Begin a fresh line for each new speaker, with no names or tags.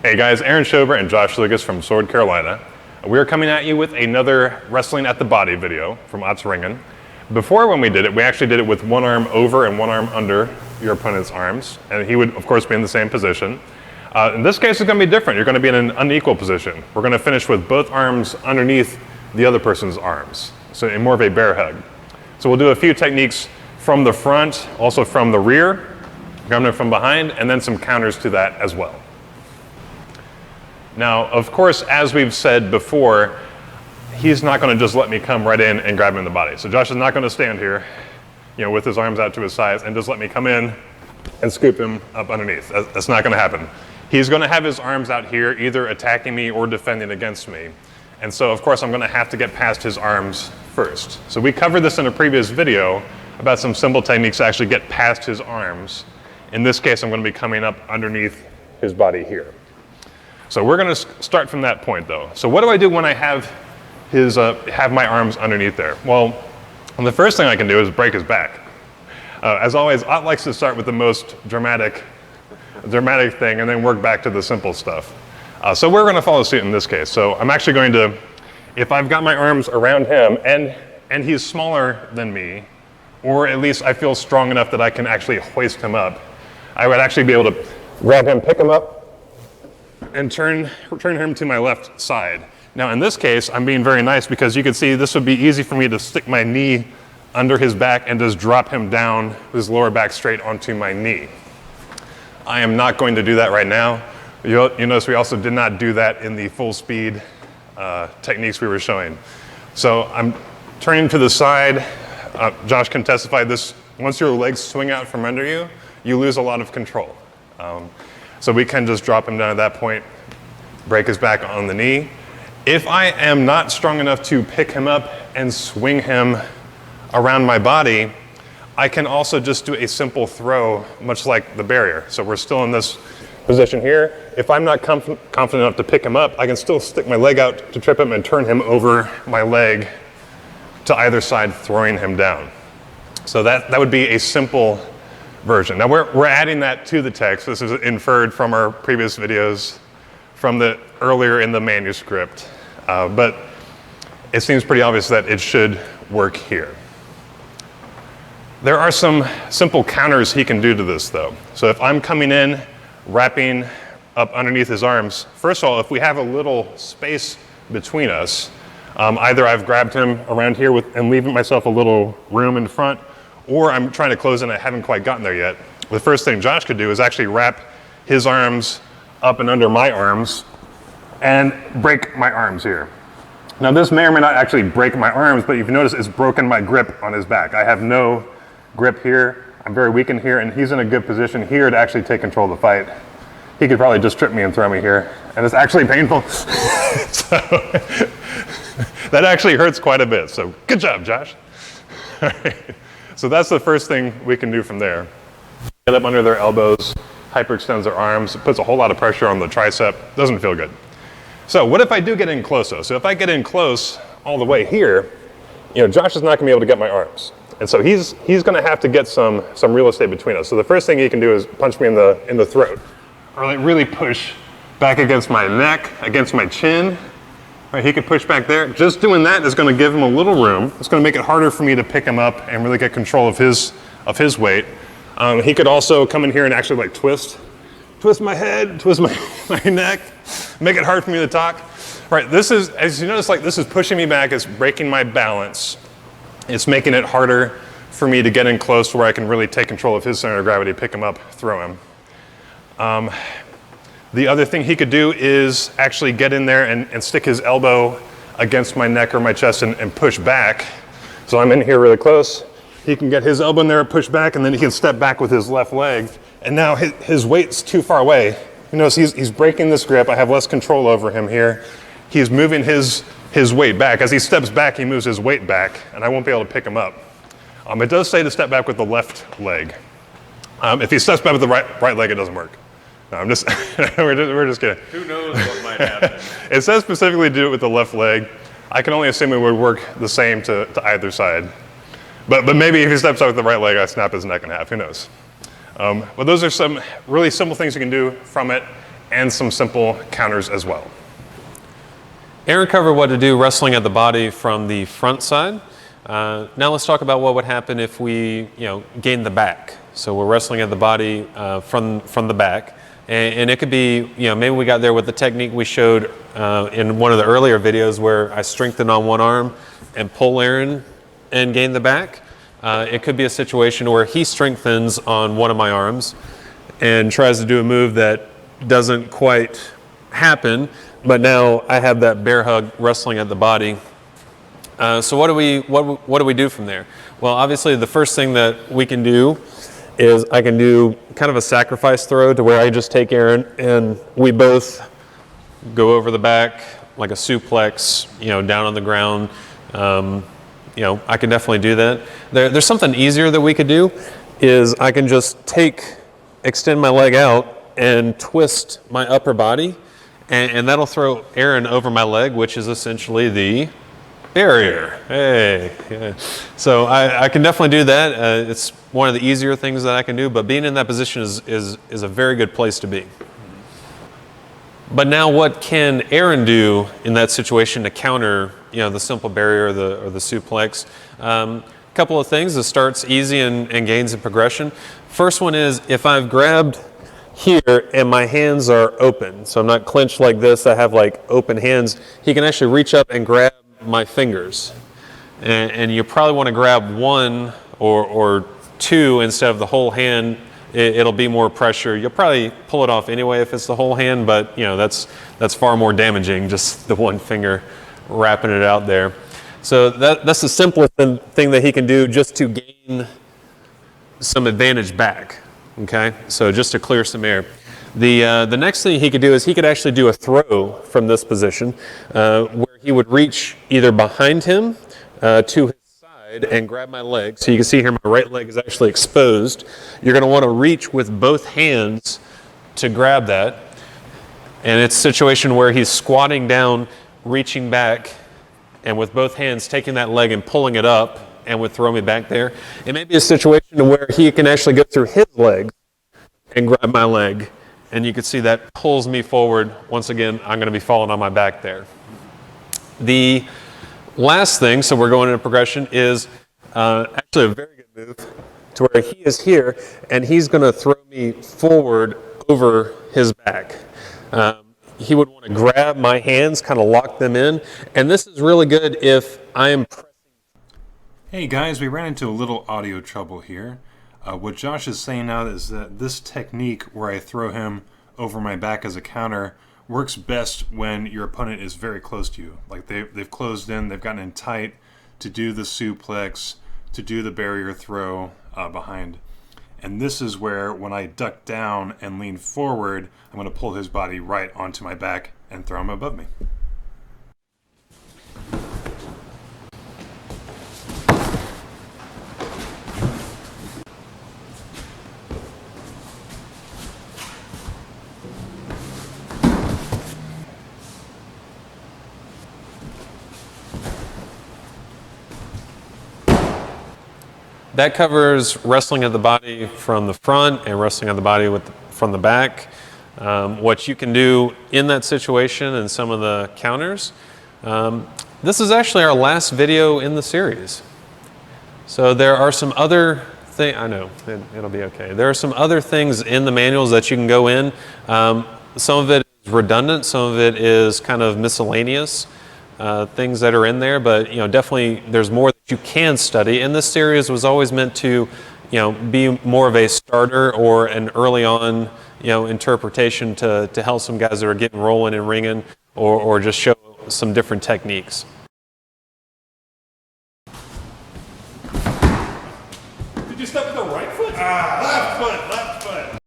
Hey guys, Aaron Schober and Josh Lucas from Sword Carolina. We are coming at you with another Wrestling at the Body video from Ott Ringen. Before, when we did it, we actually did it with one arm over and one arm under your opponent's arms, and he would, of course, be in the same position. In this case, it's going to be different. You're going to be in an unequal position. We're going to finish with both arms underneath the other person's arms, so in more of a bear hug. So we'll do a few techniques from the front, also from the rear, coming from behind, and then some counters to that as well. Now, of course, as we've said before, he's not going to just let me come right in and grab him in the body. So Josh is not going to stand here, with his arms out to his sides and just let me come in and scoop him up underneath. That's not going to happen. He's going to have his arms out here, either attacking me or defending against me. And so, of course, I'm going to have to get past his arms first. So we covered this in a previous video about some simple techniques to actually get past his arms. In this case, I'm going to be coming up underneath his body here. So we're going to start from that point, though. So what do I do when I have my arms underneath there? Well, the first thing I can do is break his back. As always, Ott likes to start with the most dramatic thing and then work back to the simple stuff. So we're going to follow suit in this case. So I'm actually going to, if I've got my arms around him and he's smaller than me, or at least I feel strong enough that I can actually hoist him up, I would actually be able to grab him, pick him up, and turn him to my left side. Now in this case, I'm being very nice because you can see this would be easy for me to stick my knee under his back and just drop him down with his lower back straight onto my knee. I am not going to do that right now. You notice we also did not do that in the full speed techniques we were showing. So I'm turning to the side. Josh can testify this. Once your legs swing out from under you, you lose a lot of control. So we can just drop him down at that point, break his back on the knee. If I am not strong enough to pick him up and swing him around my body, I can also just do a simple throw, much like the barrier. So we're still in this position here. If I'm not confident enough to pick him up, I can still stick my leg out to trip him and turn him over my leg to either side, throwing him down. So that would be a simple version. Now we're adding that to the text. This is inferred from our previous videos, from the earlier in the manuscript, but it seems pretty obvious that it should work here. There are some simple counters he can do to this, though. So if I'm coming in, wrapping up underneath his arms, first of all, if we have a little space between us, either I've grabbed him around here and leaving myself a little room in front, or I'm trying to close in and I haven't quite gotten there yet. The first thing Josh could do is actually wrap his arms up and under my arms and break my arms here. Now this may or may not actually break my arms, but if you notice, it's broken my grip on his back. I have no grip here. I'm very weak in here, and he's in a good position here to actually take control of the fight. He could probably just trip me and throw me here, and it's actually painful. So that actually hurts quite a bit, so good job, Josh. All right. So that's the first thing we can do from there. Get up under their elbows, hyperextends their arms, it puts a whole lot of pressure on the tricep, doesn't feel good. So what if I do get in close though? So if I get in close all the way here, Josh is not gonna be able to get my arms. And so he's gonna have to get some real estate between us. So the first thing he can do is punch me in the throat, or like really push back against my neck, against my chin. Right, he could push back there. Just doing that is going to give him a little room. It's going to make it harder for me to pick him up and really get control of his weight. He could also come in here and actually like twist my head, twist my neck, make it hard for me to talk. Right, this is, as you notice, like this is pushing me back, it's breaking my balance. It's making it harder for me to get in close to where I can really take control of his center of gravity, pick him up, throw him. The other thing he could do is actually get in there and stick his elbow against my neck or my chest and push back. So I'm in here really close. He can get his elbow in there, push back, and then he can step back with his left leg. And now his weight's too far away. He's breaking this grip. I have less control over him here. He's moving his weight back. As he steps back, he moves his weight back, and I won't be able to pick him up. It does say to step back with the left leg. If he steps back with the right leg, it doesn't work. No, I'm just, we're just kidding.
Who knows what might happen?
It says specifically to do it with the left leg. I can only assume it would work the same to either side. But maybe if he steps out with the right leg, I snap his neck in half, who knows? But those are some really simple things you can do from it. and some simple counters as well.
Aaron covered what to do wrestling at the body from the front side. Now let's talk about what would happen if we, gain the back. So we're wrestling at the body from the back, and it could be, maybe we got there with the technique we showed in one of the earlier videos where I strengthen on one arm and pull Aaron and gain the back. It could be a situation where he strengthens on one of my arms and tries to do a move that doesn't quite happen, but now I have that bear hug wrestling at the body. So what do we do from there? Well, obviously the first thing that we can do is I can do kind of a sacrifice throw to where I just take Aaron and we both go over the back like a suplex, down on the ground. I can definitely do that. There's something easier that we could do is I can just extend my leg out and twist my upper body, and that'll throw Aaron over my leg, which is essentially the barrier. Hey, yeah. So I can definitely do that. It's one of the easier things that I can do, but being in that position is a very good place to be. But now what can Aaron do in that situation to counter, the simple barrier or the suplex? Couple of things. It starts easy and gains in progression. First one is if I've grabbed here and my hands are open, so I'm not clenched like this, I have like open hands, he can actually reach up and grab my fingers. And you probably want to grab one or two instead of the whole hand. It'll be more pressure. You'll probably pull it off anyway if it's the whole hand, but that's far more damaging, just the one finger wrapping it out there. So that's the simplest thing that he can do just to gain some advantage back. Okay, so just to clear some air. The next thing he could do is he could actually do a throw from this position where he would reach either behind him to his side and grab my leg. So you can see here my right leg is actually exposed. You're going to want to reach with both hands to grab that. And it's a situation where he's squatting down, reaching back, and with both hands taking that leg and pulling it up and would throw me back there. It may be a situation where he can actually go through his legs and grab my leg. And you can see that pulls me forward. Once again, I'm going to be falling on my back there. The last thing, so we're going into progression, is actually a very good move to where he is here and he's going to throw me forward over his back. He would want to grab my hands, kind of lock them in, and this is really good if I am pressing.
Hey guys, we ran into a little audio trouble here. What Josh is saying now is that this technique where I throw him over my back as a counter works best when your opponent is very close to you. Like they've closed in, they've gotten in tight to do the suplex, to do the barrier throw behind. And this is where when I duck down and lean forward, I'm going to pull his body right onto my back and throw him above me.
That covers wrestling at the body from the front and wrestling at the body from the back. What you can do in that situation and some of the counters. This is actually our last video in the series. So there are some other things, I know, it'll be okay. There are some other things in the manuals that you can go in. Some of it is redundant, some of it is kind of miscellaneous. Things that are in there, but definitely there's more that you can study. And this series was always meant to, be more of a starter or an early on, interpretation to help some guys that are getting rolling in Ringen or just show some different techniques.
Did you step with the right foot? Left foot.